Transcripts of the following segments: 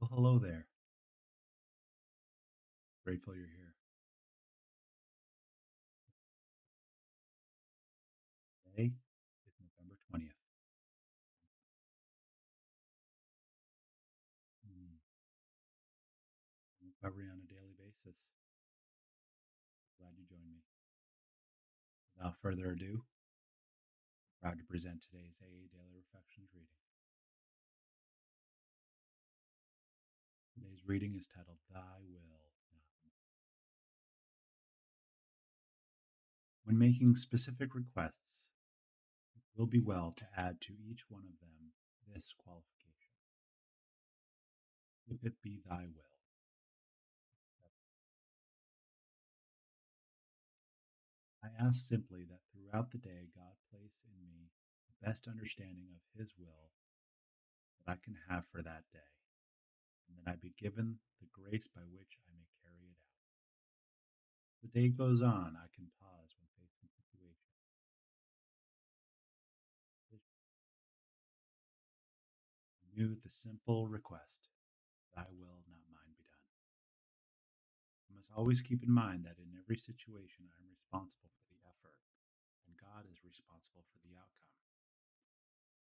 Well, hello there. Grateful you're here. Today is November 20th. Mm, Recovery on a daily basis. Glad you joined me. Without further ado, proud to present today's AA Daily Reflections reading. Today's reading is titled Thy Will. When making specific requests, it will be well to add to each one of them this qualification: if it be thy will. I ask simply that throughout the day God place in me the best understanding of His will that I can have for that day, and that I be given the grace by which I may carry it out. The day goes on, I can pause when facing situations, renew the simple request, Thy will, not mine, be done. I must always keep in mind that in every situation I am responsible for the effort, and God is responsible for the outcome.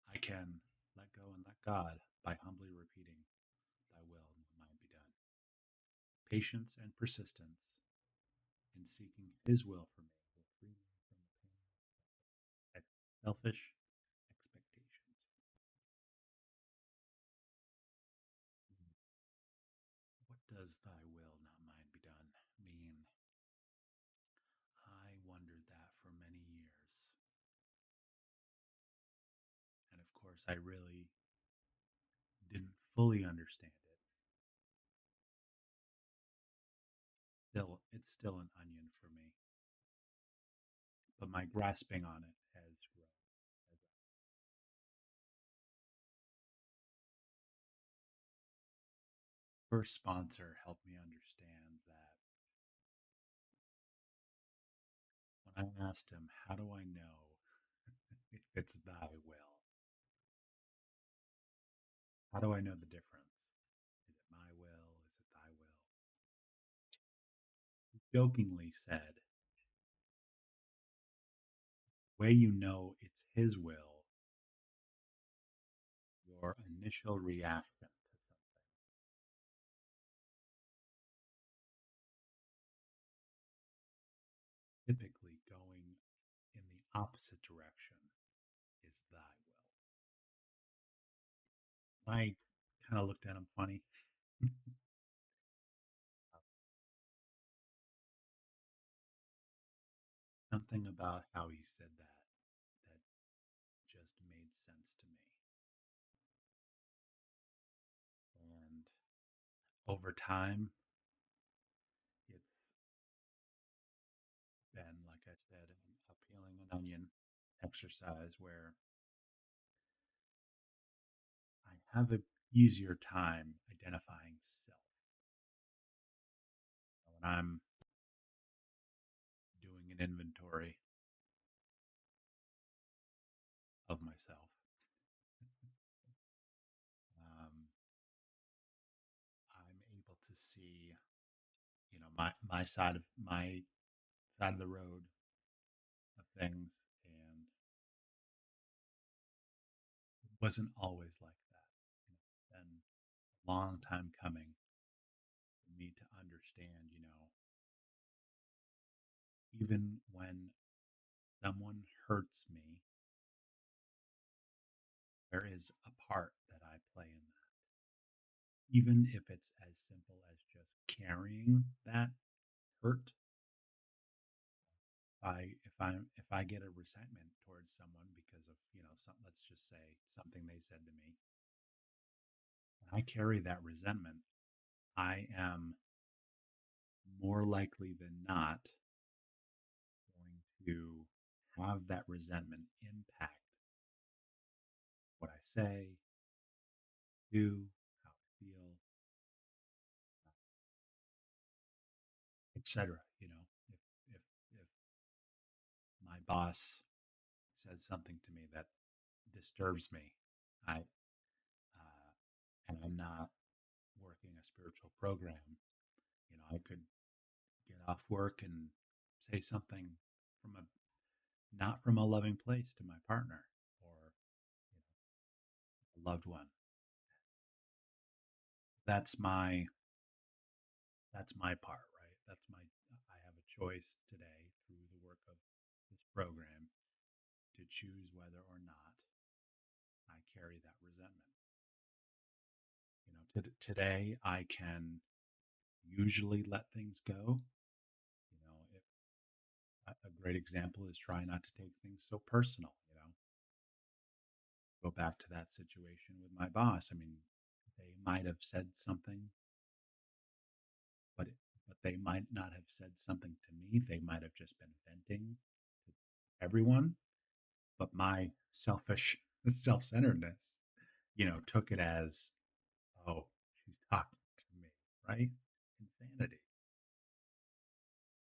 I can let go and let God by humbly repeating, Thy will, not mine, be done. Patience and persistence in seeking His will for me will free me from the pain of selfish expectations. What does thy will, not mine, be done mean? I wondered that for many years. And of course, I really didn't fully understand it. It's still an onion for me, but my grasping on it has grown. First sponsor helped me understand that when I asked him, how do I know if it's thy will? How do I know the difference? Is it my will? Is it thy will? He jokingly said, the way you know it's his will, your initial reaction to something. Typically going in the opposite direction is thy will. I kind of looked at him funny. Something about how he said that just made sense to me. And over time, it's been, like I said, a peeling an onion exercise where I have an easier time identifying self. When I'm doing an inventory of myself, um, I'm able to see, my side of the road of things, and it wasn't always like that. It's been a long time coming for me to understand, even when someone hurts me, there is a part that I play in that. Even if it's as simple as just carrying that hurt. If I get a resentment towards someone because of, some, let's just say something they said to me, and I carry that resentment, I am more likely than not going to have that resentment impact what I say, do, how I feel, etc. If my boss says something to me that disturbs me, I and I'm not spiritual program, I could get off work and say something from a not from a loving place to my partner or a loved one. That's my that's my part, right? I have a choice today through the work of this program to choose whether or not I carry that resentment. Today I can usually let things go. If a great example is try not to take things so personal. Go back to that situation with my boss. I mean, they might have said something, but but they might not have said something to me. They might have just been venting to everyone. But my selfish self-centeredness, took it as, oh, she's talking to me, right? Insanity.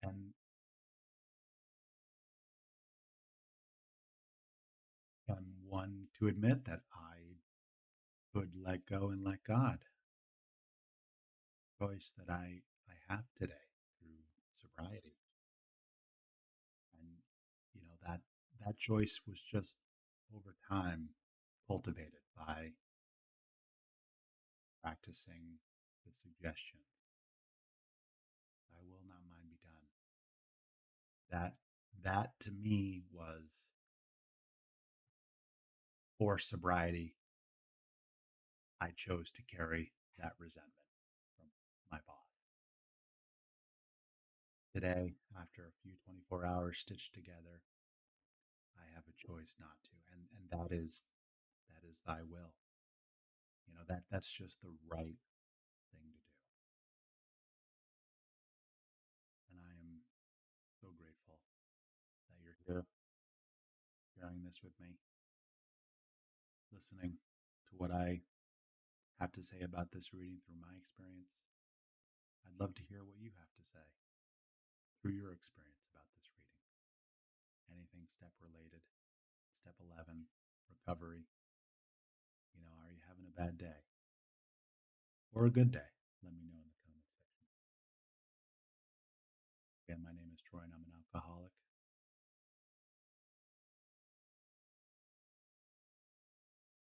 And I'm one to admit that I could let go and let God. Choice that I have today through sobriety. And that choice was just over time cultivated by practicing the suggestion, "I will not mine be done." That to me was for sobriety. I chose to carry that resentment from my boss. Today, after a few 24 hours stitched together, I have a choice not to, and that is thy will. That's just the right thing to do. And I am so grateful that you're here sharing this with me, listening to what I have to say about this reading through my experience. I'd love to hear what you have to say through your experience about this reading. Anything step related, step 11, recovery. Are you having a bad day or a good day?